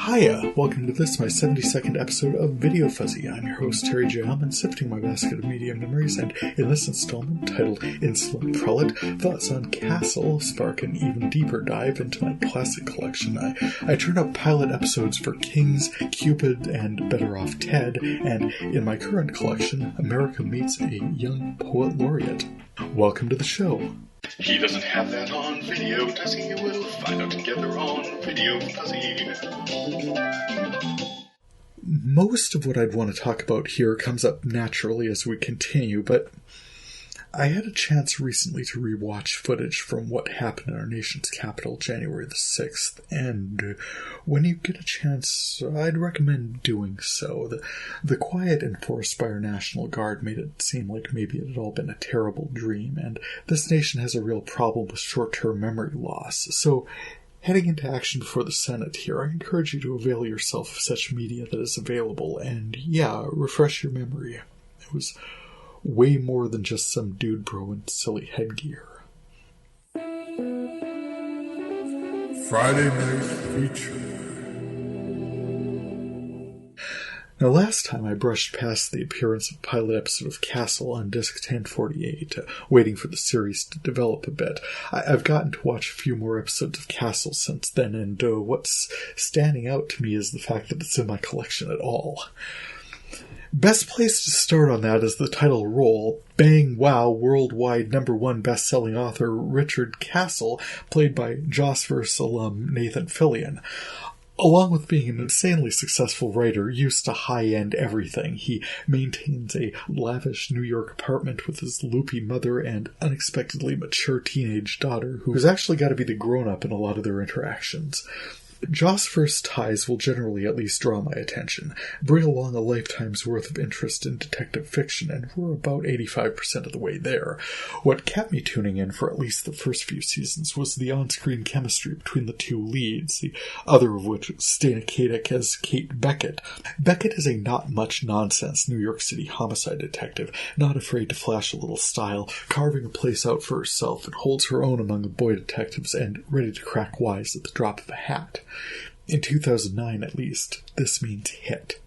Hiya! Welcome to this, my 72nd episode of VideoFuzzy. I'm your host, Terry J. Aman, sifting my basket of media memories, and in this installment, titled Insolent Prelate, thoughts on Castle spark an even deeper dive into my classic collection. I turn up pilot episodes for Kings, Cupid, and Better Off Ted, and in my current collection, America Meets a Young Poet Laureate. Welcome to the show. He doesn't have that on video, does he? We'll find out together on VideoFuzzy. Most of what I'd want to talk about here comes up naturally as we continue, but I had a chance recently to rewatch footage from what happened in our nation's capital January the 6th, and when you get a chance, I'd recommend doing so. The quiet enforced by our National Guard made it seem like maybe it had all been a terrible dream, and this nation has a real problem with short-term memory loss, so heading into action before the Senate here, I encourage you to avail yourself of such media that is available, and refresh your memory. It was way more than just some dude bro in silly headgear. Friday Night Feature. Now, last time I brushed past the appearance of a pilot episode of Castle on disc 1048, waiting for the series to develop a bit. I've gotten to watch a few more episodes of Castle since then, and what's standing out to me is the fact that it's in my collection at all. Best place to start on that is the title role, bang wow worldwide #1 best-selling author Richard Castle, played by Jossverse alum Nathan Fillion. Along with being an insanely successful writer, used to high-end everything, he maintains a lavish New York apartment with his loopy mother and unexpectedly mature teenage daughter, who's actually got to be the grown-up in a lot of their interactions. Jossverse ties will generally at least draw my attention, bring along a lifetime's worth of interest in detective fiction, and we're about 85% of the way there. What kept me tuning in for at least the first few seasons was the on-screen chemistry between the two leads, the other of which was Stana Katic as Kate Becket. Becket is a not-much-nonsense New York City homicide detective, not afraid to flash a little style, carving a place out for herself that holds her own among the boy detectives, and ready to crack wise at the drop of a hat. In 2009, at least, this means hit.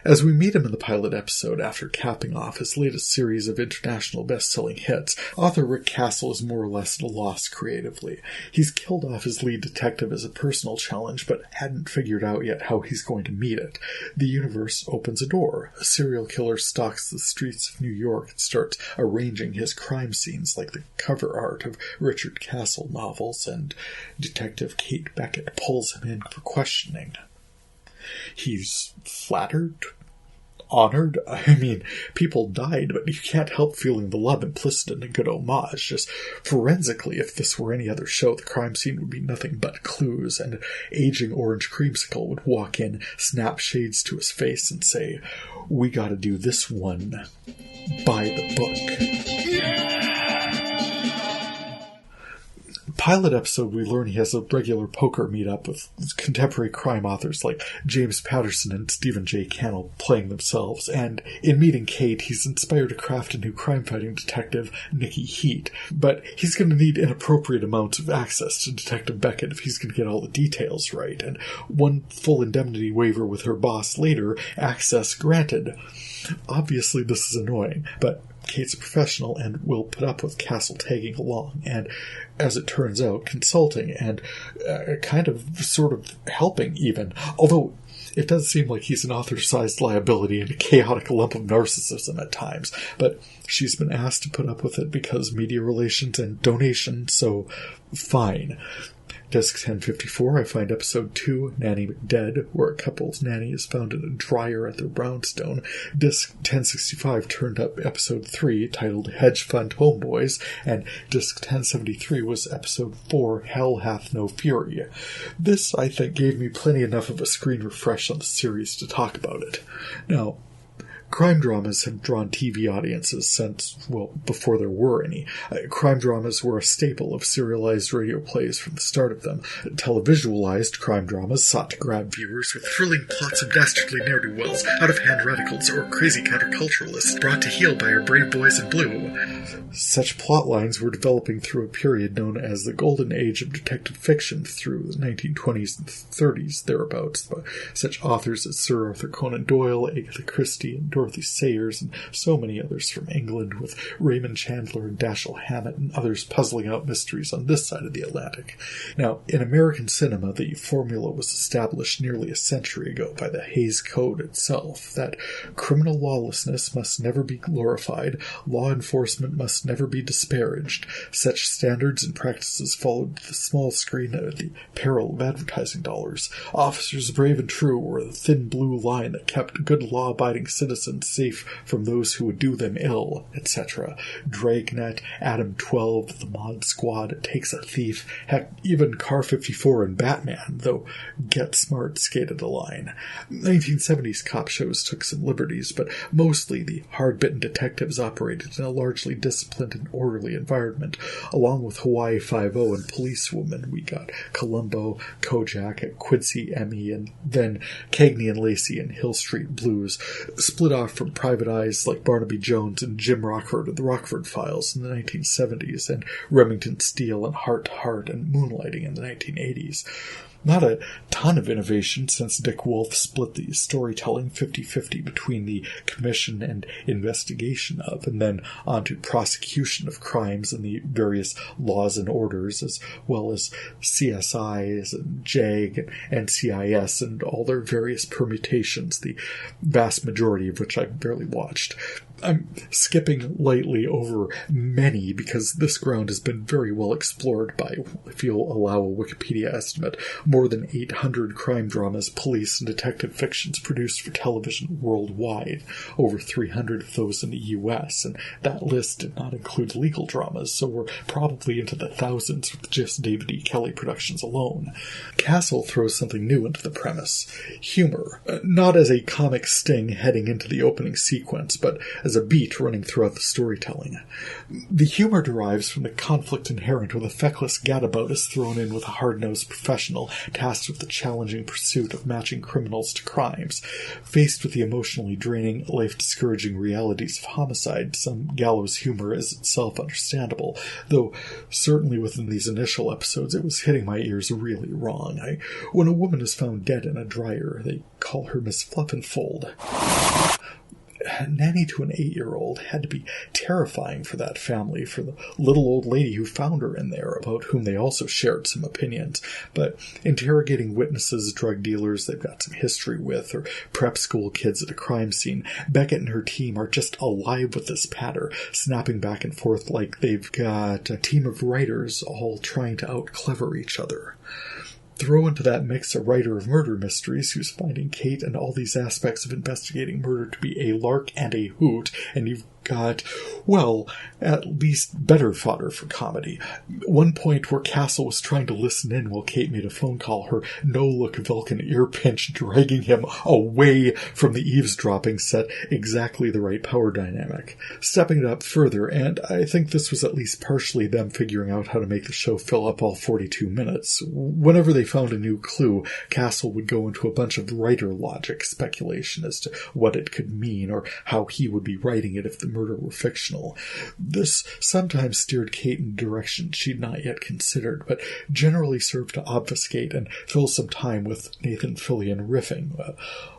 As we meet him in the pilot episode after capping off his latest series of international best-selling hits, author Rick Castle is more or less at a loss creatively. He's killed off his lead detective as a personal challenge, but hadn't figured out yet how he's going to meet it. The universe opens a door. A serial killer stalks the streets of New York and starts arranging his crime scenes like the cover art of Richard Castle novels, and Detective Kate Becket pulls him in for questioning. He's flattered, honored. I mean, people died, but you can't help feeling the love implicit in a good homage. Just forensically, if this were any other show, the crime scene would be nothing but clues, and an aging orange creamsicle would walk in, snap shades to his face, and say, "We gotta do this one by the book." Pilot episode, we learn he has a regular poker meetup with contemporary crime authors like James Patterson and Stephen J. Cannell playing themselves, and in meeting Kate, he's inspired to craft a new crime-fighting detective, Nikki Heat, but he's going to need inappropriate amounts of access to Detective Becket if he's going to get all the details right, and one full indemnity waiver with her boss later, access granted. Obviously this is annoying, but Kate's a professional and will put up with Castle tagging along, and as it turns out, consulting and sort of helping even, although it does seem like he's an author-sized liability and a chaotic lump of narcissism at times, but she's been asked to put up with it because media relations and donations, so fine. Disc 1054, I find episode 2, Nanny McDead, where a couple's nanny is found in a dryer at their brownstone. Disc 1065 turned up episode 3, titled Hedge Fund Homeboys, and disc 1073 was episode 4, Hell Hath No Fury. This, I think, gave me plenty enough of a screen refresh on the series to talk about it. Now, Crime dramas have drawn TV audiences since, well, before there were any. Crime dramas were a staple of serialized radio plays from the start of them. Televisualized crime dramas sought to grab viewers with thrilling plots of dastardly ne'er-do-wells, out-of-hand radicals, or crazy counterculturalists brought to heel by our brave boys in blue. Such plot lines were developing through a period known as the Golden Age of detective fiction through the 1920s and 30s, thereabouts, by such authors as Sir Arthur Conan Doyle, Agatha Christie, and Dorothy Sayers, and so many others from England, with Raymond Chandler and Dashiell Hammett and others puzzling out mysteries on this side of the Atlantic. Now, in American cinema, the formula was established nearly a century ago by the Hays Code itself, that criminal lawlessness must never be glorified, law enforcement must never be disparaged. Such standards and practices followed the small screen at the peril of advertising dollars. Officers brave and true were the thin blue line that kept good law-abiding citizens safe from those who would do them ill, etc. Dragnet, Adam 12, The Mod Squad, Takes a Thief, heck, even Car 54 and Batman, though Get Smart skated a line. 1970s cop shows took some liberties, but mostly the hard-bitten detectives operated in a largely disciplined and orderly environment. Along with Hawaii Five-0 and Policewoman, we got Columbo, Kojak, Quincy, Emmy, and then Cagney and Lacey and Hill Street Blues, split off from Private Eyes like Barnaby Jones and Jim Rockford of the Rockford Files in the 1970s, and Remington Steele and Heart to Heart and Moonlighting in the 1980s. Not a ton of innovation since Dick Wolf split the storytelling 50-50 between the commission and investigation of, and then onto prosecution of crimes and the various laws and orders, as well as CSIs and JAG and NCIS and all their various permutations, the vast majority of which I've barely watched. I'm skipping lightly over many because this ground has been very well explored by, if you'll allow a Wikipedia estimate, more than 800 crime dramas, police, and detective fictions produced for television worldwide, over 300 of those in the US, and that list did not include legal dramas, so we're probably into the thousands with just David E. Kelley productions alone. Castle throws something new into the premise. Humor. Not as a comic sting heading into the opening sequence, but as a beat running throughout the storytelling. The humor derives from the conflict inherent when a feckless gadabout is thrown in with a hard-nosed professional tasked with the challenging pursuit of matching criminals to crimes. Faced with the emotionally draining, life-discouraging realities of homicide, some gallows humor is itself understandable, though certainly within these initial episodes it was hitting my ears really wrong. When a woman is found dead in a dryer, they call her Miss Fluffinfold. Nanny to an 8-year-old had to be terrifying for that family, for the little old lady who found her in there, about whom they also shared some opinions. But interrogating witnesses, drug dealers they've got some history with, or prep school kids at a crime scene, Becket and her team are just alive with this patter, snapping back and forth like they've got a team of writers all trying to out-clever each other. Throw into that mix a writer of murder mysteries who's finding Kate and all these aspects of investigating murder to be a lark and a hoot, and you've got, well, at least better fodder for comedy. One point where Castle was trying to listen in while Kate made a phone call, her no-look Vulcan ear pinch dragging him away from the eavesdropping set exactly the right power dynamic. Stepping it up further, and I think this was at least partially them figuring out how to make the show fill up all 42 minutes. Whenever they found a new clue, Castle would go into a bunch of writer logic speculation as to what it could mean, or how he would be writing it if the murder were fictional. This sometimes steered Kate in a direction she'd not yet considered, but generally served to obfuscate and fill some time with Nathan Fillion riffing, a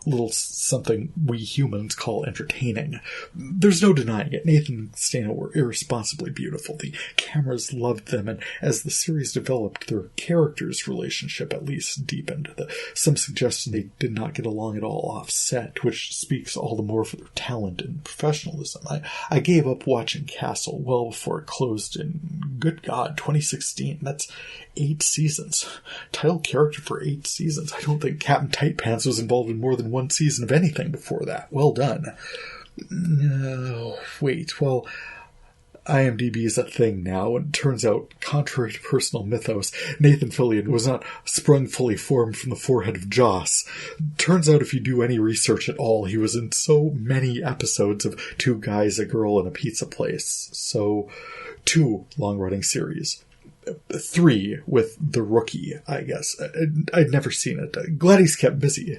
little something we humans call entertaining. There's no denying it. Nathan and Stana were irresponsibly beautiful. The cameras loved them, and as the series developed, their characters' relationship at least deepened. Some suggestion they did not get along at all off set, which speaks all the more for their talent and professionalism. I gave up watching Castle well before it closed in, good God, 2016. That's 8 seasons. Title character for 8 seasons. I don't think Captain Tightpants was involved in more than 1 season of anything before that. Well done. No, wait, well, IMDb is a thing now, and it turns out, contrary to personal mythos, Nathan Fillion was not sprung fully formed from the forehead of Joss. Turns out if you do any research at all, he was in so many episodes of Two Guys, a Girl, and a Pizza Place. So, 2 long-running series. 3 with The Rookie, I guess. I'd never seen it. Glad he's kept busy.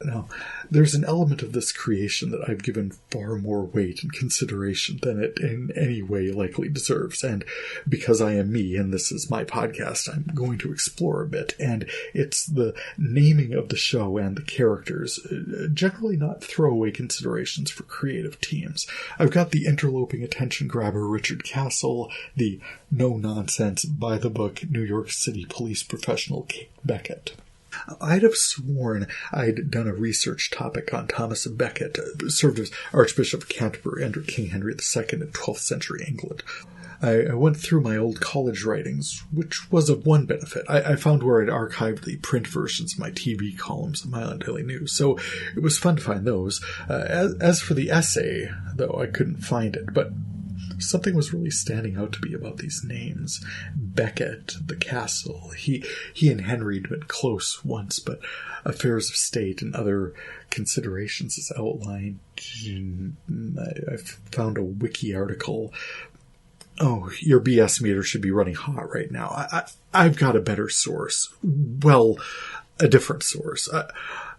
Now, there's an element of this creation that I've given far more weight and consideration than it in any way likely deserves, and because I am me and this is my podcast, I'm going to explore a bit, and it's the naming of the show and the characters, generally not throwaway considerations for creative teams. I've got the interloping attention grabber Richard Castle, the no-nonsense, by-the-book New York City police professional Kate Becket. I'd have sworn I'd done a research topic on Thomas Becket, served as Archbishop of Canterbury under King Henry II in 12th century England. I went through my old college writings, which was of one benefit. I found where I'd archived the print versions of my TV columns at Minot Daily News, so it was fun to find those. As for the essay, though, I couldn't find it, but something was really standing out to me about these names. Becket, the castle. He and Henry had been close once, but affairs of state and other considerations as outlined. I found a wiki article. Oh, your BS meter should be running hot right now. I've got a better source. Well, a different source.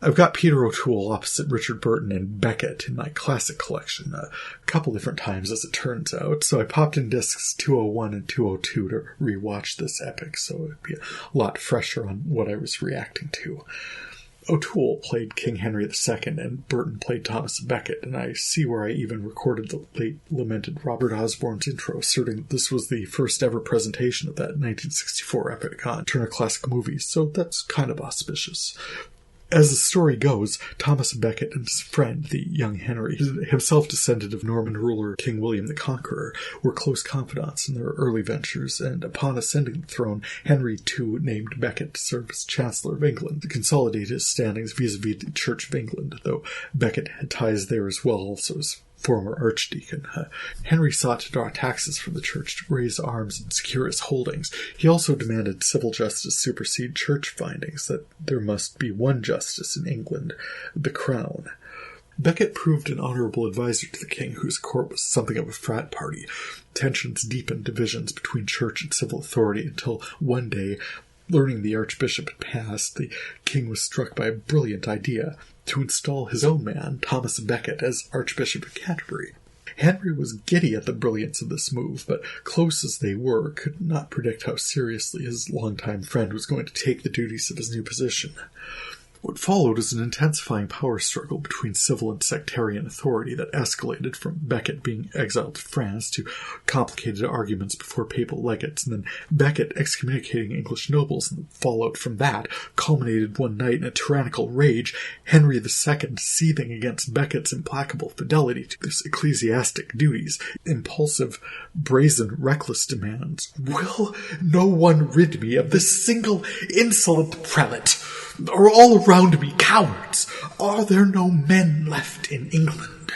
I've got Peter O'Toole opposite Richard Burton and Becket in my classic collection a couple different times, as it turns out, so I popped in discs 201 and 202 to rewatch this epic, so it'd be a lot fresher on what I was reacting to. O'Toole played King Henry II, and Burton played Thomas Becket, and I see where I even recorded the late lamented Robert Osborne's intro, asserting that this was the first ever presentation of that 1964 epic on Turner Classic Movies, so that's kind of auspicious. As the story goes, Thomas Becket and his friend, the young Henry, himself descended of Norman ruler King William the Conqueror, were close confidants in their early ventures, and upon ascending the throne, Henry too named Becket to serve as Chancellor of England, to consolidate his standings vis-à-vis the Church of England, though Becket had ties there as well, also as former archdeacon. Henry sought to draw taxes from the church to raise arms and secure his holdings. He also demanded civil justice supersede church findings, that there must be one justice in England, the crown. Becket proved an honourable advisor to the king, whose court was something of a frat party. Tensions deepened divisions between church and civil authority until one day, learning the archbishop had passed, the king was struck by a brilliant idea to install his own man, Thomas Becket, as Archbishop of Canterbury. Henry was giddy at the brilliance of this move, but close as they were, could not predict how seriously his longtime friend was going to take the duties of his new position. What followed was an intensifying power struggle between civil and sectarian authority that escalated from Becket being exiled to France to complicated arguments before papal legates, and then Becket excommunicating English nobles, and the fallout from that culminated one night in a tyrannical rage, Henry II seething against Becket's implacable fidelity to his ecclesiastic duties, impulsive, brazen, reckless demands. "Will no one rid me of this single insolent prelate? Are all around me cowards? Are there no men left in England?"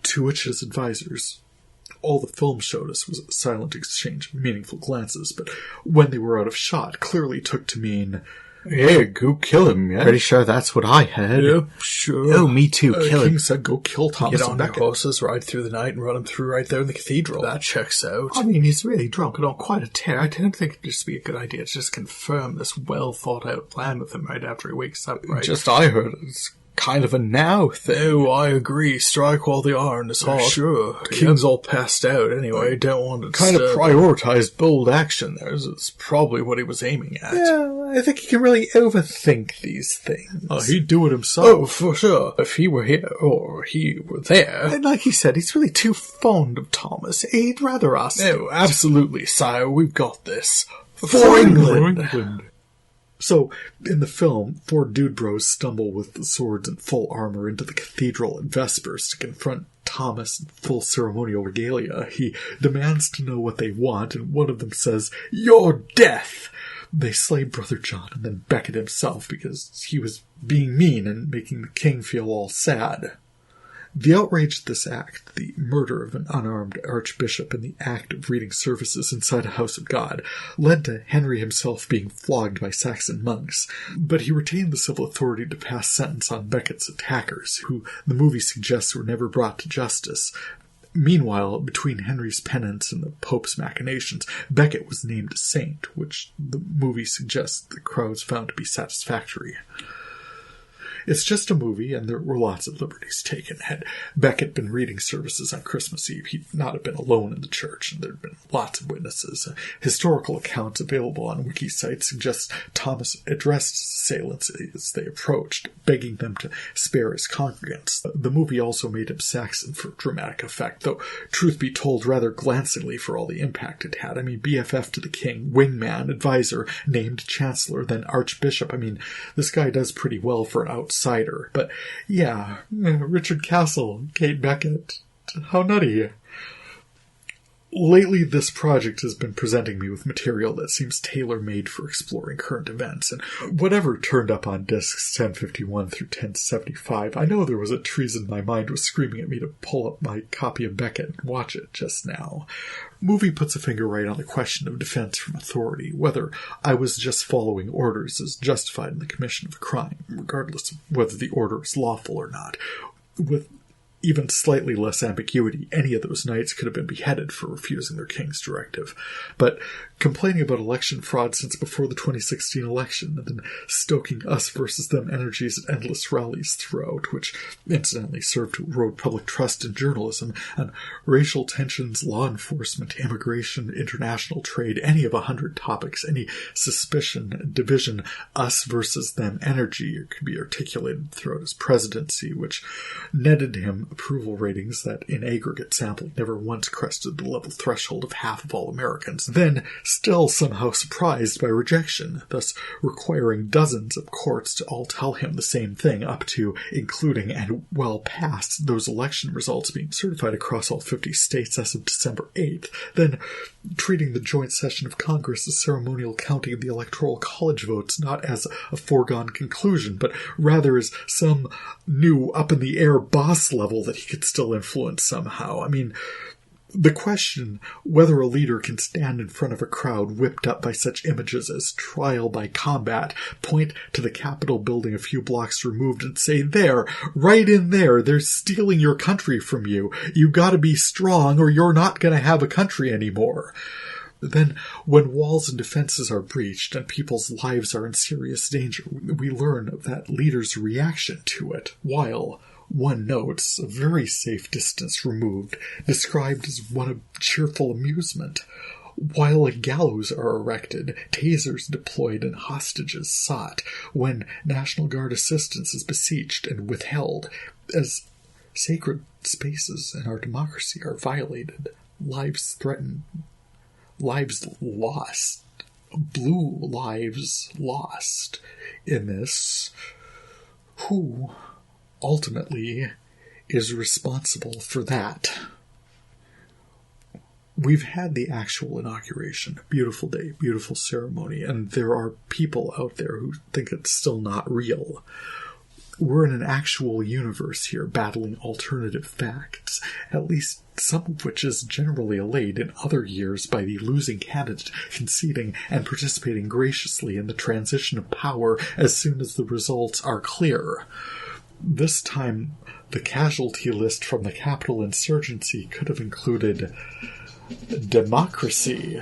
To which his advisors, all the film showed us was a silent exchange of meaningful glances, but when they were out of shot, clearly took to mean, "Yeah, go kill him, yeah." Pretty sure that's what I had. Yep, sure. Oh, me too, kill him. King said go kill Thomas Get on Becket. your horses, ride through the night, and run him through right there in the cathedral. That checks out. I mean, he's really drunk and on quite a tear. I don't think it'd just be a good idea to just confirm this well-thought-out plan with him right after he wakes up, right? Just I heard it's kind of a now thing. Oh, I agree. Strike while the iron is hot. Sure. The king's all passed out anyway. Don't want to Kind of disturb prioritized bold action there. It's probably what he was aiming at. Yeah, I think you can really overthink these things. Oh, he'd do it himself. Oh, for sure. If he were here, or he were there. And like he said, he's really too fond of Thomas. He'd rather us. Oh, absolutely, sire. We've got this. For England. So, in the film, 4 dude bros stumble with swords and full armor into the cathedral at Vespers to confront Thomas in full ceremonial regalia. He demands to know what they want, and one of them says, "Your death!" They slay Brother John and then Becket himself because he was being mean and making the king feel all sad. The outrage at this act, the murder of an unarmed archbishop and the act of reading services inside a house of God, led to Henry himself being flogged by Saxon monks, but he retained the civil authority to pass sentence on Becket's attackers, who the movie suggests were never brought to justice. Meanwhile, between Henry's penance and the Pope's machinations, Becket was named a saint, which the movie suggests the crowds found to be satisfactory. It's just a movie, and there were lots of liberties taken. Had Becket been reading services on Christmas Eve, he'd not have been alone in the church, and there'd been lots of witnesses. Historical accounts available on wiki sites suggest Thomas addressed assailants as they approached, begging them to spare his congregants. The movie also made him Saxon for dramatic effect, though, truth be told, rather glancingly for all the impact it had. I mean, BFF to the king, wingman, advisor, named chancellor, then archbishop. I mean, this guy does pretty well for an outsider. But yeah, Richard Castle, Kate Becket, how nutty. Lately, this project has been presenting me with material that seems tailor-made for exploring current events, and whatever turned up on discs 1051 through 1075, I know there was a treason my mind was screaming at me to pull up my copy of Becket and watch it just now. Movie puts a finger right on the question of defense from authority, whether I was just following orders as justified in the commission of a crime, regardless of whether the order is lawful or not. With even slightly less ambiguity, any of those knights could have been beheaded for refusing their king's directive. But complaining about election fraud since before the 2016 election, and then stoking us versus them energies at endless rallies throughout, which incidentally served to erode public trust in journalism, and racial tensions, law enforcement, immigration, international trade, any of 100 topics, any suspicion, division, us versus them energy could be articulated throughout his presidency, which netted him approval ratings that in aggregate sampling never once crested the level threshold of half of all Americans, then still somehow surprised by rejection, thus requiring dozens of courts to all tell him the same thing, up to, including, and well past those election results being certified across all 50 states as of December 8th, then treating the joint session of Congress as ceremonial counting of the Electoral College votes not as a foregone conclusion, but rather as some new up-in-the-air boss level that he could still influence somehow. I mean, the question whether a leader can stand in front of a crowd whipped up by such images as trial by combat, point to the Capitol building a few blocks removed and say, there, right in there, they're stealing your country from you. You gotta be strong or you're not gonna have a country anymore. Then, when walls and defenses are breached and people's lives are in serious danger, we learn of that leader's reaction to it, while one notes, a very safe distance removed, described as one of cheerful amusement. While a gallows are erected, tasers deployed and hostages sought, when National Guard assistance is beseeched and withheld, as sacred spaces in our democracy are violated, lives threatened, lives lost, blue lives lost in this. Who ultimately is responsible for that? We've had the actual inauguration. Beautiful day, beautiful ceremony, and there are people out there who think it's still not real. We're in an actual universe here, battling alternative facts, at least some of which is generally allayed in other years by the losing candidate conceding and participating graciously in the transition of power as soon as the results are clear. This time, the casualty list from the Capitol insurgency could have included democracy.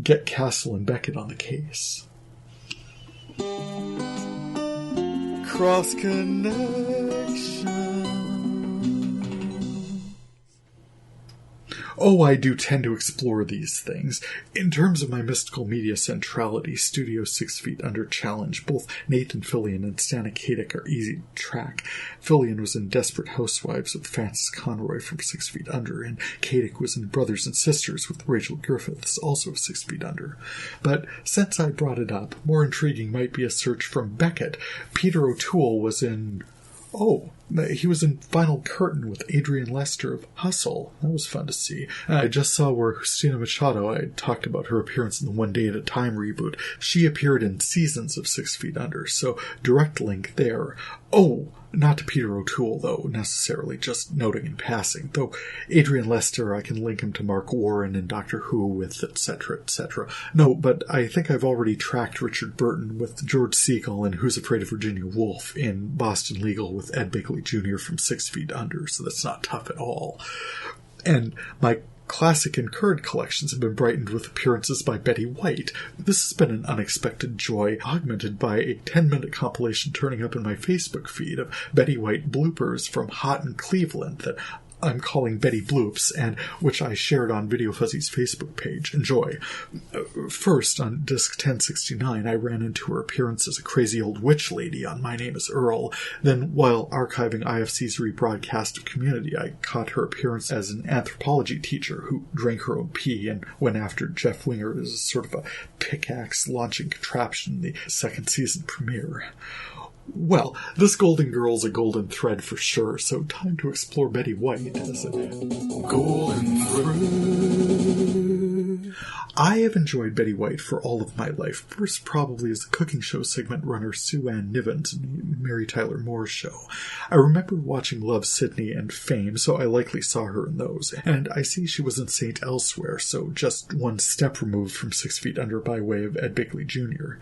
Get Castle and Becket on the case. Cross connection. Oh, I do tend to explore these things. In terms of my mystical media centrality, Studio 6 Feet Under challenge, both Nathan Fillion and Stana Katic are easy to track. Fillion was in Desperate Housewives with Frances Conroy from 6 Feet Under, and Katic was in Brothers and Sisters with Rachel Griffiths, also of 6 Feet Under. But since I brought it up, more intriguing might be a search from Becket. Peter O'Toole was in... Oh, He was in Final Curtain with Adrian Lester of Hustle. That was fun to see. I just saw where Justina Machado, I talked about her appearance in the One Day at a Time reboot. She appeared in seasons of 6 Feet Under, so direct link there. Oh, not to Peter O'Toole, though, necessarily, just noting in passing. Though Adrian Lester, I can link him to Mark Warren and Doctor Who with etc., etc. No, but I think I've already tracked Richard Burton with George Segal and Who's Afraid of Virginia Woolf in Boston Legal with Ed Begley Jr. from 6 Feet Under, so that's not tough at all. And my classic and current collections have been brightened with appearances by Betty White. This has been an unexpected joy, augmented by a 10-minute compilation turning up in my Facebook feed of Betty White bloopers from Hot in Cleveland that I'm calling Betty Bloops, and which I shared on VideoFuzzy's Facebook page. Enjoy. First, on disc 1069, I ran into her appearance as a crazy old witch lady on My Name is Earl. Then, while archiving IFC's rebroadcast of Community, I caught her appearance as an anthropology teacher who drank her own pee and went after Jeff Winger as sort of a pickaxe-launching contraption in the second season premiere. Well, this Golden Girl's a golden thread for sure, so time to explore Betty White as a golden thread. I have enjoyed Betty White for all of my life, first probably as the cooking show segment runner Sue Ann Nivens in Mary Tyler Moore's show. I remember watching Love, Sydney and Fame, so I likely saw her in those, and I see she was in Saint Elsewhere, so just one step removed from 6 Feet Under by way of Ed Begley Jr.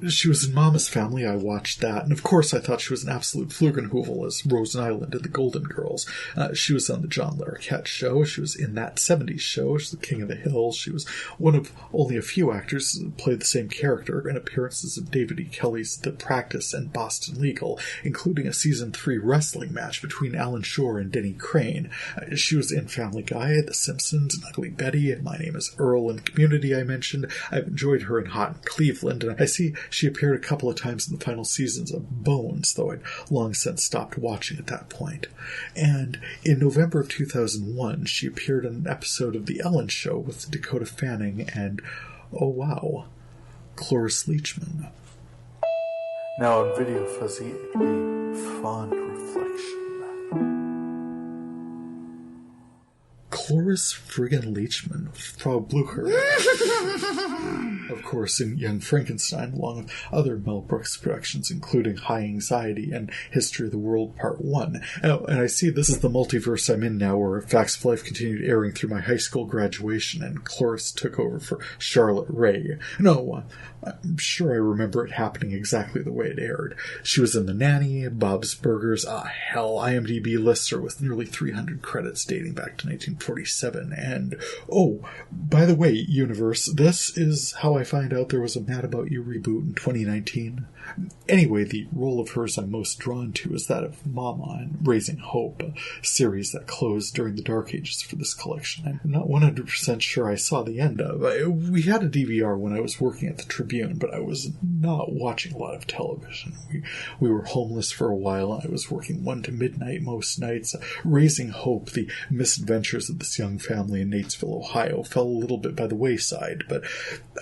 She was in Mama's Family, I watched that, and of course I thought she was an absolute Flugenhovel as Rosen Island in The Golden Girls. She was on the John Larroquette Show, she was in That 70s Show, she's the King of the Hill, she was one of only a few actors who played the same character in appearances of David E. Kelly's The Practice and Boston Legal, including a Season 3 wrestling match between Alan Shore and Denny Crane. She was in Family Guy, The Simpsons, and Ugly Betty, and My Name is Earl in Community I mentioned. I've enjoyed her in Hot in Cleveland, and I see she appeared a couple of times in the final seasons of Bones, though I'd long since stopped watching at that point. And in November of 2001, she appeared in an episode of The Ellen Show with Dakota Fanning and, oh wow, Cloris Leachman. Now on VideoFuzzy, a fond reflection. Cloris friggin' Leachman, Frau Blucher. Of course, in Young Frankenstein, along with other Mel Brooks productions, including High Anxiety and History of the World Part 1. And I see this is the multiverse I'm in now, where Facts of Life continued airing through my high school graduation, and Cloris took over for Charlotte Ray. No, I'm sure I remember it happening exactly the way it aired. She was in The Nanny, Bob's Burgers, IMDb lister with nearly 300 credits dating back to 1947, and, oh, by the way, universe, this is how I find out there was a Mad About You reboot in 2019. Anyway, the role of hers I'm most drawn to is that of Mama in Raising Hope, a series that closed during the Dark Ages for this collection. I'm not 100% sure I saw the end of. We had a DVR when I was working at the Tribune, but I was not watching a lot of television. We were homeless for a while, and I was working 1 to midnight most nights. Raising Hope, the misadventures of this young family in Natesville, Ohio, fell a little bit by the wayside, but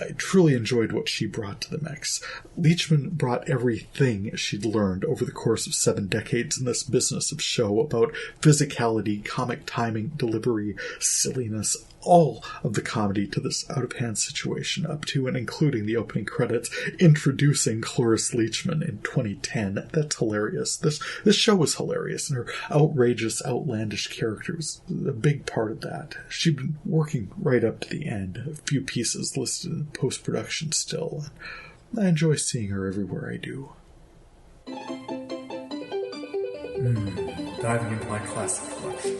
I truly enjoyed what she brought to the mix. Leachman brought everything she'd learned over the course of 7 decades in this business of show about physicality, comic timing, delivery, silliness, all of the comedy to this out-of-hand situation, up to and including the opening credits introducing Cloris Leachman in 2010. That's hilarious. This show was hilarious, and her outrageous, outlandish character was a big part of that. She'd been working right up to the end, a few pieces listed in post-production still. I enjoy seeing her everywhere I do. Diving into my classic collection.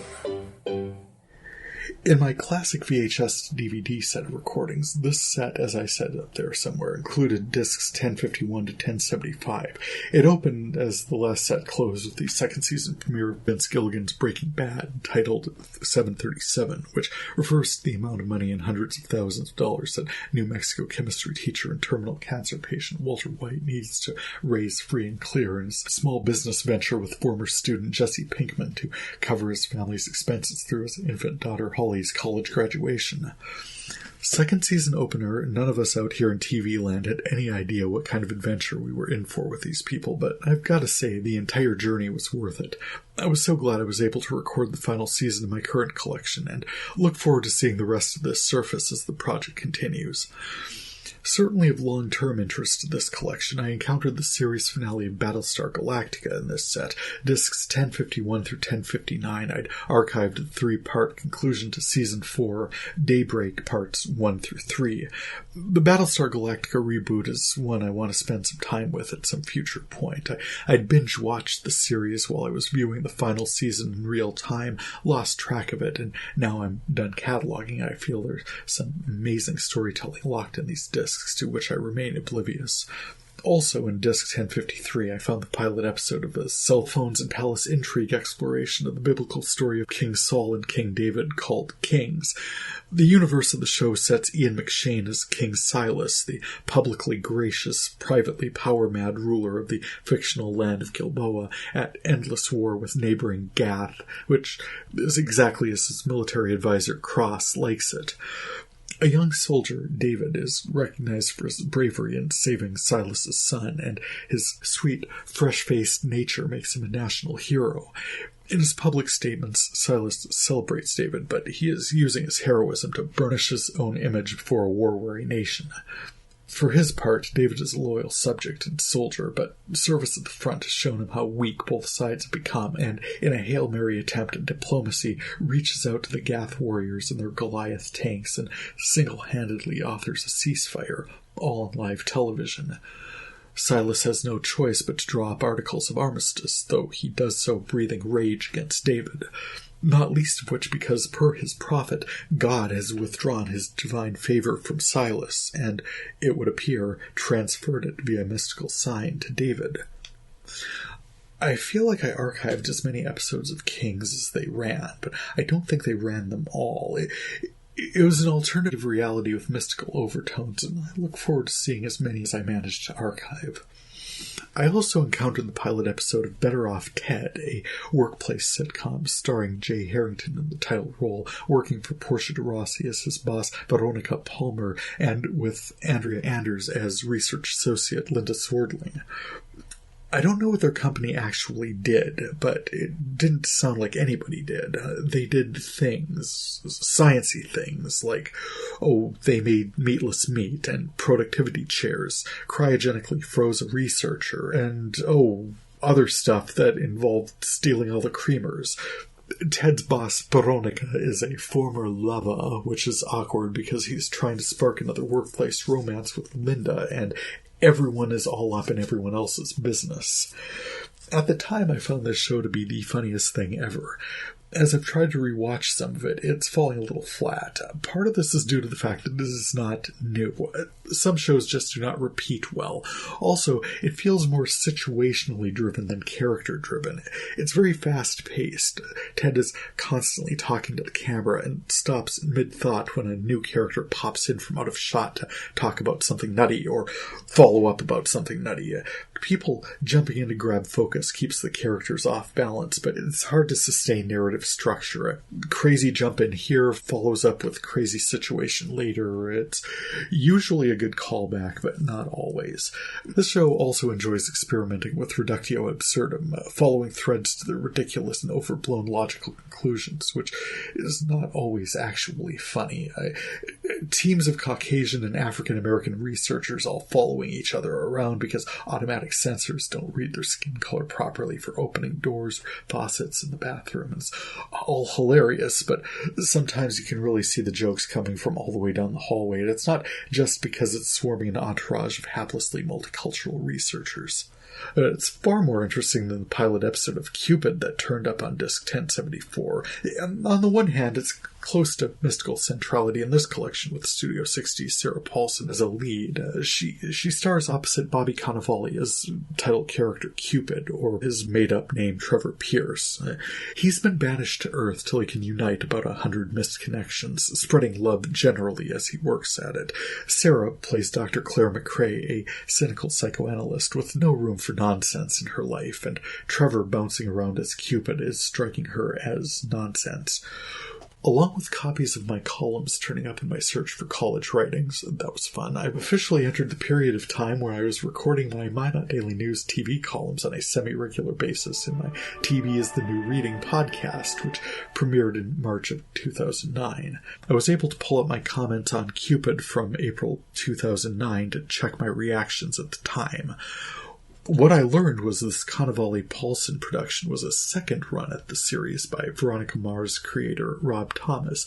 In my classic VHS-to-DVD set of recordings, this set, as I said up there somewhere, included discs 1051 to 1075. It opened as the last set closed with the second season premiere of Vince Gilligan's Breaking Bad, titled 737, which refers to the amount of money in hundreds of thousands of dollars that New Mexico chemistry teacher and terminal cancer patient Walter White needs to raise free and clear in his small business venture with former student Jesse Pinkman to cover his family's expenses through his infant daughter Holly's college graduation. Second season opener, none of us out here in TV land had any idea what kind of adventure we were in for with these people, but I've got to say, the entire journey was worth it. I was so glad I was able to record the final season of my current collection, and look forward to seeing the rest of this surface as the project continues. Certainly of long-term interest to this collection, I encountered the series finale of Battlestar Galactica in this set. Discs 1051 through 1059, I'd archived the 3-part conclusion to Season 4, Daybreak Parts 1 through 3. The Battlestar Galactica reboot is one I want to spend some time with at some future point. I'd binge-watched the series while I was viewing the final season in real time, lost track of it, and now I'm done cataloging. I feel there's some amazing storytelling locked in these discs, to which I remain oblivious. Also in Disc 1053, I found the pilot episode of a cell phones and palace intrigue exploration of the biblical story of King Saul and King David called Kings. The universe of the show sets Ian McShane as King Silas, the publicly gracious, privately power-mad ruler of the fictional land of Gilboa, at endless war with neighboring Gath, which is exactly as his military advisor Cross likes it. A young soldier, David, is recognized for his bravery in saving Silas's son, and his sweet, fresh-faced nature makes him a national hero. In his public statements, Silas celebrates David, but he is using his heroism to burnish his own image before a war-weary nation. For his part, David is a loyal subject and soldier, but service at the front has shown him how weak both sides have become, and in a Hail Mary attempt at diplomacy, reaches out to the Gath warriors and their Goliath tanks and single-handedly authors a ceasefire, all on live television. Silas has no choice but to draw up articles of armistice, though he does so breathing rage against David. Not least of which because, per his prophet, God has withdrawn his divine favor from Silas, and, it would appear, transferred it via mystical sign to David. I feel like I archived as many episodes of Kings as they ran, but I don't think they ran them all. It was an alternative reality with mystical overtones, and I look forward to seeing as many as I managed to archive. I also encountered the pilot episode of Better Off Ted, a workplace sitcom starring Jay Harrington in the title role, working for Portia de Rossi as his boss, Veronica Palmer, and with Andrea Anders as research associate Linda Swordling. I don't know what their company actually did, but it didn't sound like anybody did. They did things, sciencey things, like, they made meatless meat and productivity chairs, cryogenically froze a researcher, and, other stuff that involved stealing all the creamers. Ted's boss, Veronica, is a former lover, which is awkward because he's trying to spark another workplace romance with Linda, and everyone is all up in everyone else's business. At the time, I found this show to be the funniest thing ever. As I've tried to rewatch some of it, it's falling a little flat. Part of this is due to the fact that this is not new. Some shows just do not repeat well. Also, it feels more situationally driven than character-driven. It's very fast-paced. Ted is constantly talking to the camera and stops mid-thought when a new character pops in from out of shot to talk about something nutty or follow up about something nutty. People jumping in to grab focus keeps the characters off balance, but it's hard to sustain narrative structure. A crazy jump in here follows up with crazy situation later. It's usually a good callback, but not always. This show also enjoys experimenting with reductio absurdum, following threads to the ridiculous and overblown logical conclusions, which is not always actually funny. Teams of Caucasian and African American researchers all following each other around because automatic sensors don't read their skin color properly for opening doors or faucets in the bathroom. It's all hilarious, but sometimes you can really see the jokes coming from all the way down the hallway, and it's not just because it's swarming an entourage of haplessly multicultural researchers. It's far more interesting than the pilot episode of Cupid that turned up on disc 1074. On the one hand, it's close to mystical centrality in this collection with Studio 60's Sarah Paulson as a lead. She stars opposite Bobby Cannavale as title character Cupid, or his made-up name Trevor Pierce. He's been banished to Earth till he can unite about 100 missed connections, spreading love generally as he works at it. Sarah plays Dr. Claire McRae, a cynical psychoanalyst with no room for nonsense in her life, and Trevor bouncing around as Cupid is striking her as nonsense. along with copies of my columns turning up in my search for college writings. That was fun. I've officially entered the period of time where I was recording my Minot Daily News TV columns on a semi-regular basis in my TV is the New Reading podcast, which premiered in March of 2009. I was able to pull up my comments on Cupid from April 2009 to check my reactions at the time. What I learned was this Cannavale-Paulson production was a second run at the series by Veronica Mars creator Rob Thomas.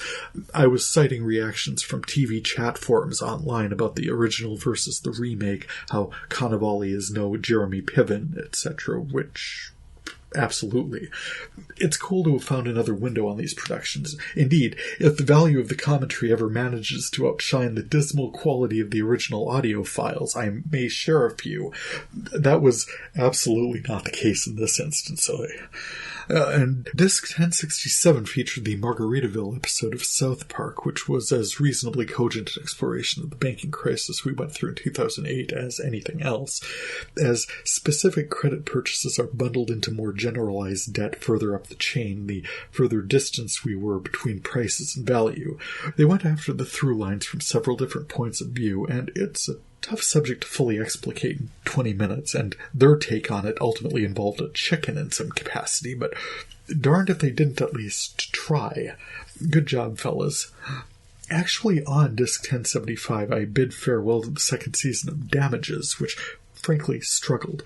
I was citing reactions from TV chat forums online about the original versus the remake, how Cannavale is no Jeremy Piven, etc., which... absolutely. It's cool to have found another window on these productions. Indeed, if the value of the commentary ever manages to outshine the dismal quality of the original audio files, I may share a few. That was absolutely not the case in this instance. And Disc 1067 featured the Margaritaville episode of South Park, which was as reasonably cogent an exploration of the banking crisis we went through in 2008 as anything else, as specific credit purchases are bundled into more generalized debt further up the chain, the further distance we were between prices and value. They went after the through lines from several different points of view, and it's a tough subject to fully explicate in 20 minutes, and their take on it ultimately involved a chicken in some capacity, but darned if they didn't at least try. Good job, fellas. Actually, on Disc 1075, I bid farewell to the second season of Damages, which frankly struggled.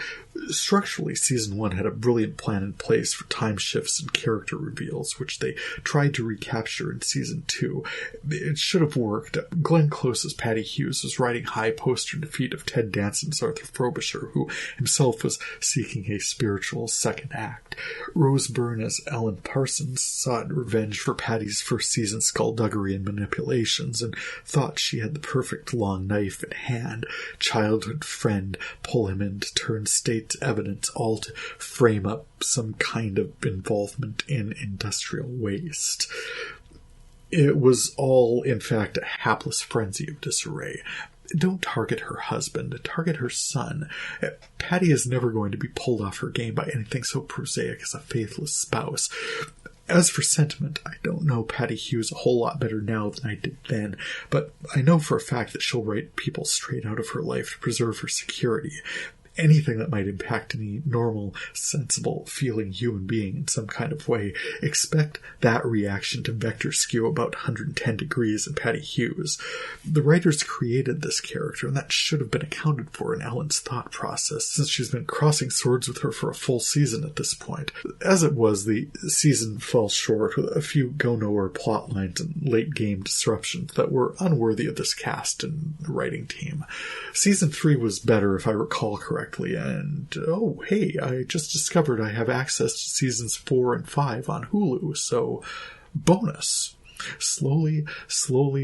Structurally, Season 1 had a brilliant plan in place for time shifts and character reveals, which they tried to recapture in Season 2. It should have worked. Glenn Close's Patty Hughes was riding high post-defeat of Ted Danson's Arthur Frobisher, who himself was seeking a spiritual second act. Rose Byrne as Ellen Parsons sought revenge for Patty's first season skullduggery and manipulations, and thought she had the perfect long knife at hand. Childhood friend, pull him in to turn state's evidence, all to frame up some kind of involvement in industrial waste. It was all, in fact, a hapless frenzy of disarray. Don't target her husband, target her son. Patty is never going to be pulled off her game by anything so prosaic as a faithless spouse. As for sentiment, I don't know Patty Hughes a whole lot better now than I did then, but I know for a fact that she'll write people straight out of her life to preserve her security. Anything that might impact any normal, sensible, feeling human being in some kind of way, expect that reaction to vector skew about 110 degrees in Patty Hughes. The writers created this character, and that should have been accounted for in Ellen's thought process, since she's been crossing swords with her for a full season at this point. As it was, the season fell short with a few go-nowhere plot lines and late-game disruptions that were unworthy of this cast and writing team. Season 3 was better, if I recall correctly. And, oh, hey, I just discovered I have access to seasons 4 and 5 on Hulu, so bonus. Slowly,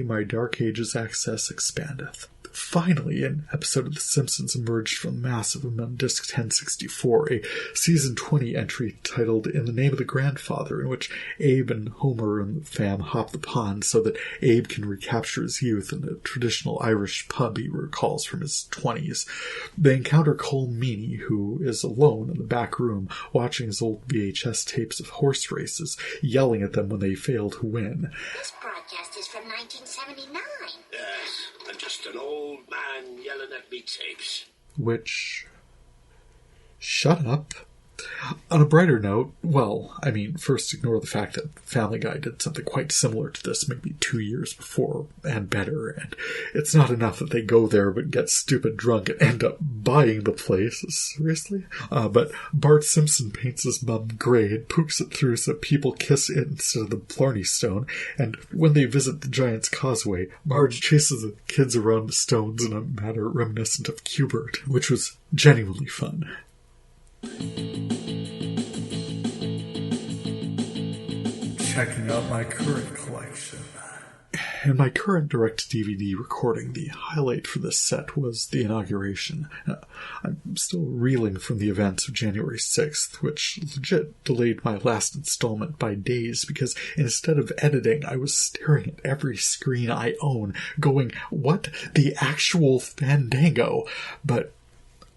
my Dark Ages access expandeth. Finally, an episode of The Simpsons emerged from the massive on Disc 1064, a Season 20 entry titled In the Name of the Grandfather, in which Abe and Homer and the fam hop the pond so that Abe can recapture his youth in the traditional Irish pub he recalls from his 20s. They encounter Cole Meany, who is alone in the back room watching his old VHS tapes of horse races, yelling at them when they fail to win. This broadcast is from 1979. Yes, I'm just an old man yelling at me tapes. Which... shut up. On a brighter note, well, I mean, first ignore the fact that Family Guy did something quite similar to this maybe 2 years before, and better, and it's not enough that they go there but get stupid drunk and end up buying the place. Seriously? But Bart Simpson paints his bum gray and pooks it through so people kiss it instead of the Blarney Stone, and when they visit the Giant's Causeway, Marge chases the kids around the stones in a manner reminiscent of Cupid, which was genuinely fun. Checking out my current collection. In my current direct-to-DVD recording, the highlight for this set was the inauguration. I'm still reeling from the events of January 6th, which legit delayed my last installment by days because instead of editing, I was staring at every screen I own, going, what the actual fandango? But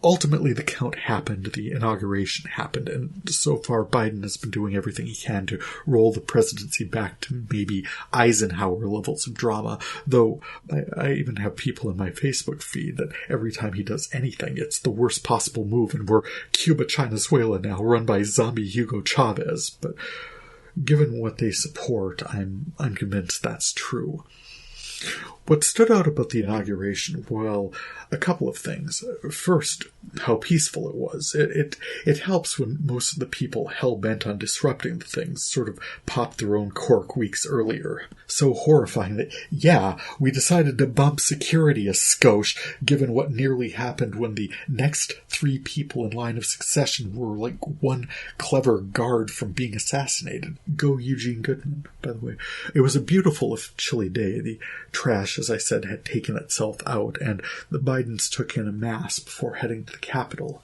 ultimately, the count happened, the inauguration happened, and so far Biden has been doing everything he can to roll the presidency back to maybe Eisenhower levels of drama, though I even have people in my Facebook feed that every time he does anything, it's the worst possible move, and we're Cuba, Venezuela now, run by zombie Hugo Chavez. But given what they support, I'm unconvinced that's true. What stood out about the inauguration, well, a couple of things. First, how peaceful it was. It helps when most of the people hell-bent on disrupting the things sort of popped their own cork weeks earlier. So horrifying that, yeah, we decided to bump security a skosh, given what nearly happened when the next 3 people in line of succession were like one clever guard from being assassinated. Go Eugene Goodman, by the way. It was a beautiful, if chilly day. The trash, as I said, had taken itself out, and the Bidens took in a mass before heading to the Capitol.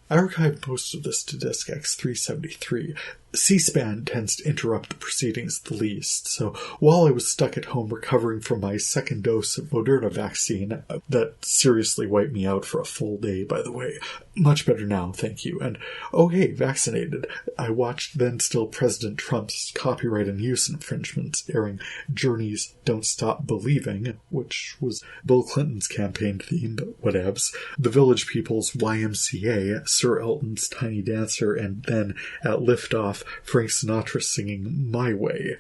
I archived most of this to disk X373. C-SPAN tends to interrupt the proceedings the least, so while I was stuck at home recovering from my second dose of Moderna vaccine, that seriously wiped me out for a full day, by the way. Much better now, thank you. And, oh hey, vaccinated. I watched then-still President Trump's copyright and use infringements airing Journey's Don't Stop Believing, which was Bill Clinton's campaign theme, but whatevs, The Village People's YMCA, Sir Elton's Tiny Dancer, and then, at liftoff, Frank Sinatra singing My Way.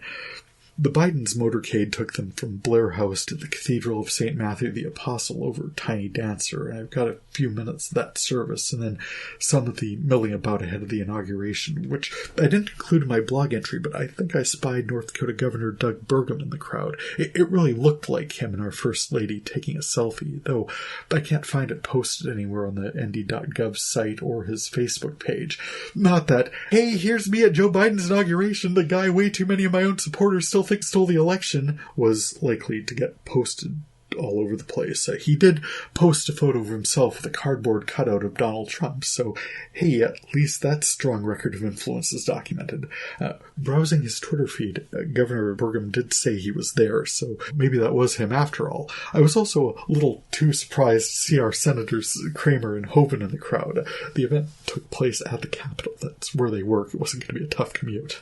The Bidens' motorcade took them from Blair House to the Cathedral of St. Matthew the Apostle over Tiny Dancer, and I've got a few minutes of that service, and then some of the milling about ahead of the inauguration, which I didn't include in my blog entry, but I think I spied North Dakota Governor Doug Burgum in the crowd. It really looked like him and our First Lady taking a selfie, though I can't find it posted anywhere on the nd.gov site or his Facebook page. Not that, hey, here's me at Joe Biden's inauguration, the guy way too many of my own supporters still think stole the election, was likely to get posted all over the place. He did post a photo of himself with a cardboard cutout of Donald Trump, so hey, at least that strong record of influence is documented. Browsing his Twitter feed, Governor Burgum did say he was there, so maybe that was him after all. I was also a little too surprised to see our Senators Kramer and Hoeven in the crowd. The event took place at the Capitol. That's where they work. It wasn't going to be a tough commute.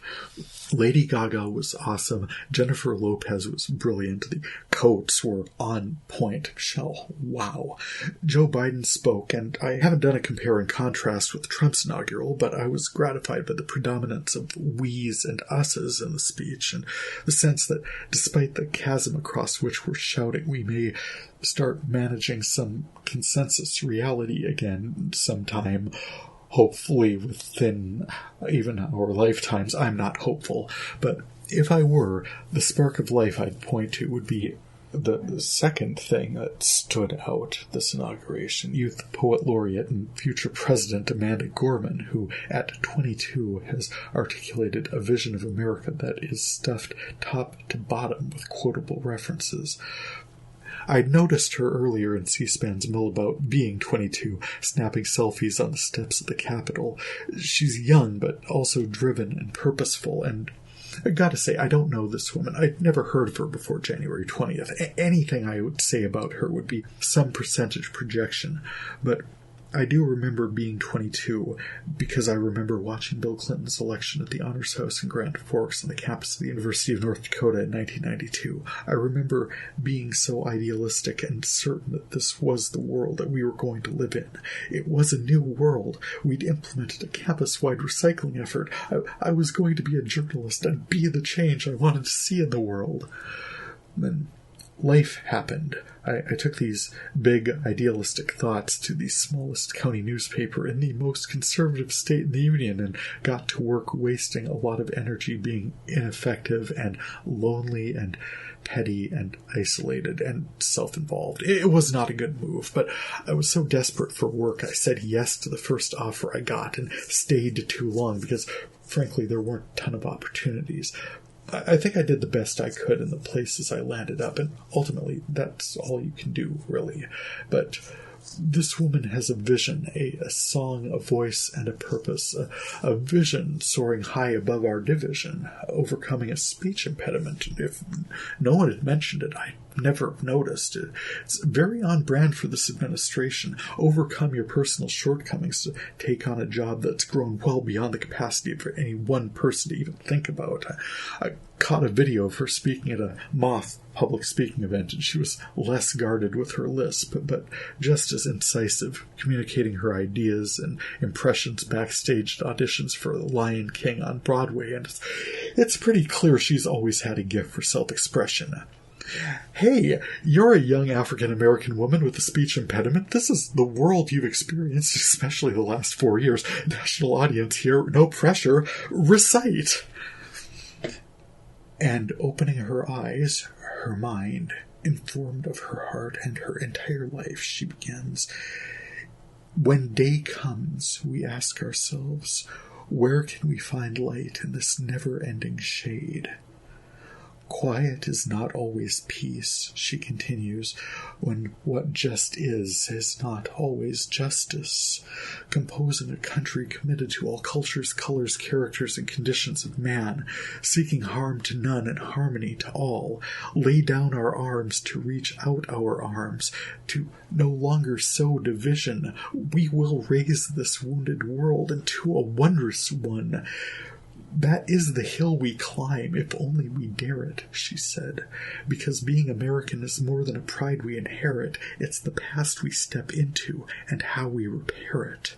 Lady Gaga was awesome. Jennifer Lopez was brilliant. The coats were on point. Michelle, wow. Joe Biden spoke, and I haven't done a compare and contrast with Trump's inaugural, but I was gratified by the predominance of we's and us's in the speech, and the sense that despite the chasm across which we're shouting, we may start managing some consensus reality again sometime. Hopefully within even our lifetimes. I'm not hopeful, but if I were, the spark of life I'd point to would be the second thing that stood out this inauguration. Youth Poet Laureate and future President Amanda Gorman, who at 22 has articulated a vision of America that is stuffed top to bottom with quotable references. I'd noticed her earlier in C-SPAN's mill about being 22, snapping selfies on the steps of the Capitol. She's young, but also driven and purposeful, and I gotta say, I don't know this woman. I'd never heard of her before January 20th. Anything I would say about her would be some percentage projection, but I do remember being 22 because I remember watching Bill Clinton's election at the Honors House in Grand Forks on the campus of the University of North Dakota in 1992. I remember being so idealistic and certain that this was the world that we were going to live in. It was a new world. We'd implemented a campus-wide recycling effort. I was going to be a journalist and be the change I wanted to see in the world. Then life happened. I took these big, idealistic thoughts to the smallest county newspaper in the most conservative state in the Union and got to work wasting a lot of energy being ineffective and lonely and petty and isolated and self-involved. It was not a good move, but I was so desperate for work I said yes to the first offer I got and stayed too long because, frankly, there weren't a ton of opportunities. I think I did the best I could in the places I landed up, and ultimately that's all you can do, really. But This woman has a vision, a song, a voice, and a purpose. A vision soaring high above our division, overcoming a speech impediment. If no one had mentioned it, I'd never have noticed it. It's very on brand for this administration. Overcome your personal shortcomings to take on a job that's grown well beyond the capacity for any one person to even think about. I caught a video of her speaking at a Moth public speaking event, and she was less guarded with her lisp, but just as incisive, communicating her ideas and impressions backstage at auditions for The Lion King on Broadway, and it's pretty clear she's always had a gift for self-expression. Hey, you're a young African-American woman with a speech impediment. This is the world you've experienced, especially the last 4 years. National audience here, no pressure. Recite. And opening her eyes, her mind, informed of her heart and her entire life, she begins. When day comes, we ask ourselves, where can we find light in this never-ending shade? Quiet is not always peace, she continues, when what just is not always justice. Composing a country committed to all cultures, colors, characters, and conditions of man, seeking harm to none and harmony to all. Lay down our arms to reach out our arms, to no longer sow division. We will raise this wounded world into a wondrous one. That is the hill we climb, if only we dare it, she said, because being American is more than a pride we inherit. It's the past we step into and how we repair it.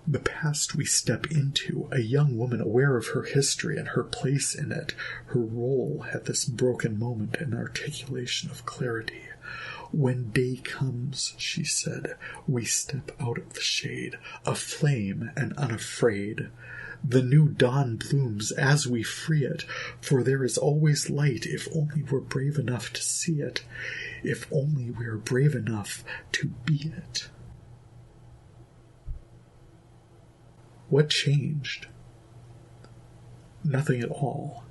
The past we step into, a young woman aware of her history and her place in it, her role at this broken moment and articulation of clarity. When day comes, she said, we step out of the shade, aflame and unafraid. The new dawn blooms as we free it, for there is always light if only we're brave enough to see it, if only we are brave enough to be it. What changed? Nothing at all.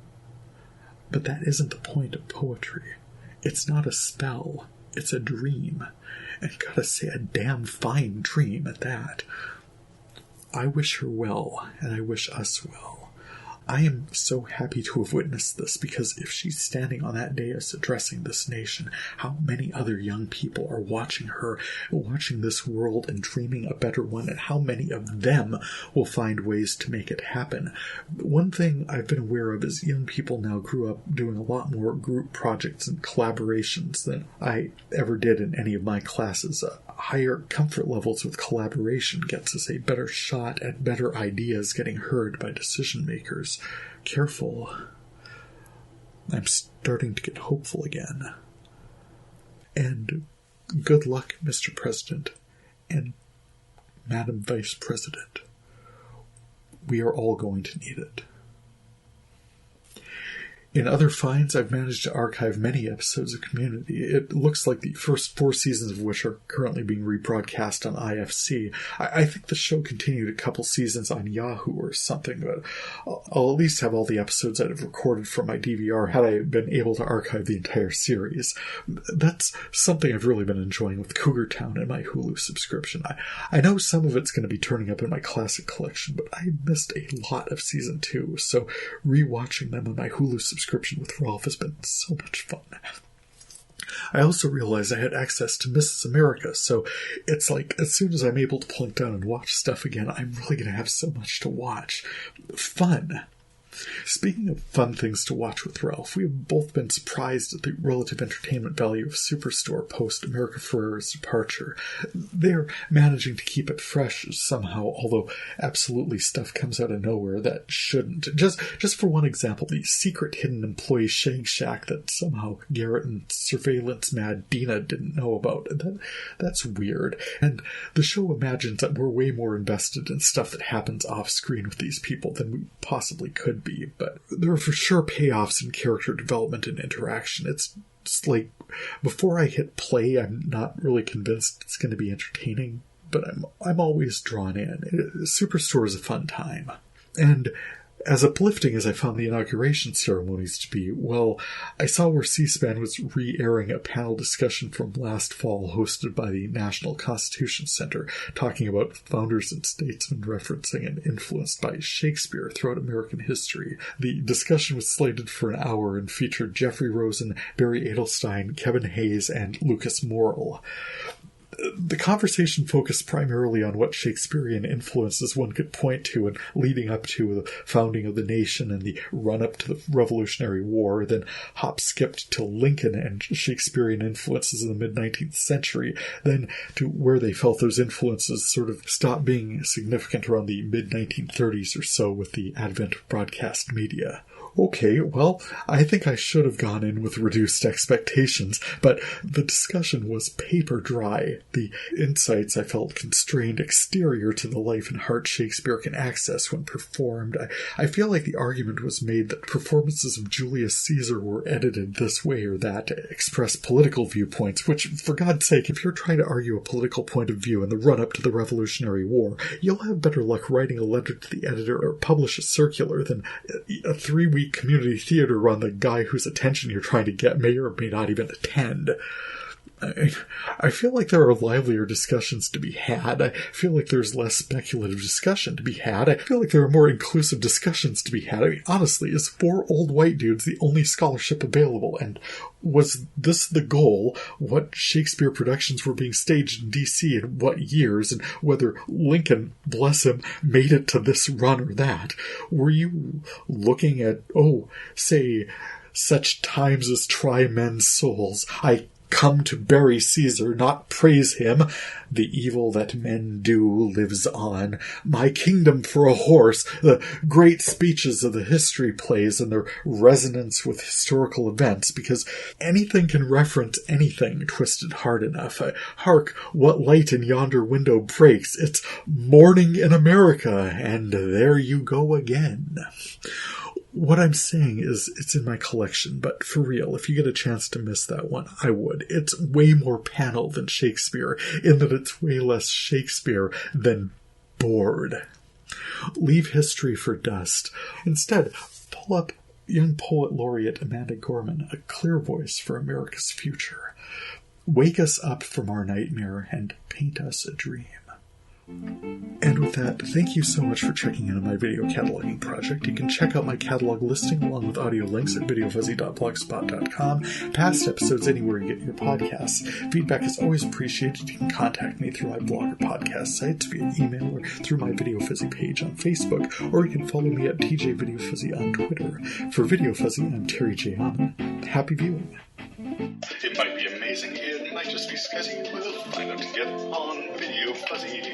But that isn't the point of poetry. It's not a spell, it's a dream, and gotta say, a damn fine dream at that. I wish her well, and I wish us well. I am so happy to have witnessed this, because if she's standing on that dais addressing this nation, how many other young people are watching her, watching this world and dreaming a better one, and how many of them will find ways to make it happen. One thing I've been aware of is young people now grew up doing a lot more group projects and collaborations than I ever did in any of my classes. Higher comfort levels with collaboration gets us a better shot at better ideas getting heard by decision makers. Careful. I'm starting to get hopeful again. And good luck, Mr. President and Madam Vice President. We are all going to need it. In other finds, I've managed to archive many episodes of Community. It looks like the first 4 seasons of which are currently being rebroadcast on IFC. I think the show continued a couple seasons on Yahoo or something, but I'll at least have all the episodes that I've recorded from my DVR had I been able to archive the entire series. That's something I've really been enjoying with Cougar Town and my Hulu subscription. I know some of it's going to be turning up in my classic collection, but I missed a lot of season 2, so rewatching them on my Hulu subscription with Ralph has been so much fun. I also realized I had access to Mrs. America, so it's like as soon as I'm able to plunk down and watch stuff again, I'm really going to have so much to watch. Fun. Speaking of fun things to watch with Ralph, we have both been surprised at the relative entertainment value of Superstore post America Ferrera's departure. They're managing to keep it fresh somehow, although absolutely stuff comes out of nowhere that shouldn't. Just for one example, the secret hidden employee Shake Shack that somehow Garrett and surveillance mad Dina didn't know about. That's weird. And the show imagines that we're way more invested in stuff that happens off screen with these people than we possibly could be, but there are for sure payoffs in character development and interaction. It's just like, before I hit play, I'm not really convinced it's going to be entertaining, but I'm always drawn in. Superstore is a fun time. And As uplifting as I found the inauguration ceremonies to be, well, I saw where C-SPAN was re-airing a panel discussion from last fall hosted by the National Constitution Center, talking about founders and statesmen referencing and influenced by Shakespeare throughout American history. The discussion was slated for an hour and featured Jeffrey Rosen, Barry Edelstein, Kevin Hayes, and Lucas Morrill. The conversation focused primarily on what Shakespearean influences one could point to and leading up to the founding of the nation and the run-up to the Revolutionary War, then hop-skipped to Lincoln and Shakespearean influences in the mid-19th century, then to where they felt those influences sort of stopped being significant around the mid-1930s or so with the advent of broadcast media. Okay, well, I think I should have gone in with reduced expectations, but the discussion was paper dry. The insights I felt constrained exterior to the life and heart Shakespeare can access when performed. I feel like the argument was made that performances of Julius Caesar were edited this way or that to express political viewpoints, which, for God's sake, if you're trying to argue a political point of view in the run-up to the Revolutionary War, you'll have better luck writing a letter to the editor or publish a circular than a 3-week community theater run the guy whose attention you're trying to get may or may not even attend. I feel like there are livelier discussions to be had. I feel like there's less speculative discussion to be had. I feel like there are more inclusive discussions to be had. I mean, honestly, is 4 old white dudes the only scholarship available? And was this the goal? What Shakespeare productions were being staged in D.C. in what years? And whether Lincoln, bless him, made it to this run or that? Were you looking at, say, such times as try men's souls? I come to bury Caesar, not praise him. The evil that men do lives on. My kingdom for a horse. The great speeches of the history plays and their resonance with historical events, because anything can reference anything twisted hard enough. Hark, what light in yonder window breaks? It's morning in America, and there you go again. What I'm saying is it's in my collection, but for real, if you get a chance to miss that one, I would. It's way more panel than Shakespeare, in that it's way less Shakespeare than bored. Leave history for dust. Instead, pull up young poet laureate Amanda Gorman, a clear voice for America's future. Wake us up from our nightmare and paint us a dream. And with that, thank you so much for checking in on my video cataloging project. You can check out my catalog listing along with audio links at VideoFuzzy.blogspot.com, past episodes anywhere you get your podcasts. Feedback is always appreciated. You can contact me through my blog or podcast sites via email or through my VideoFuzzy page on Facebook, or you can follow me at TJVideoFuzzy on Twitter. For VideoFuzzy, I'm Terry J. Aman. Happy viewing. It might be amazing, it might just be scuzzy. We'll find out together on VideoFuzzy.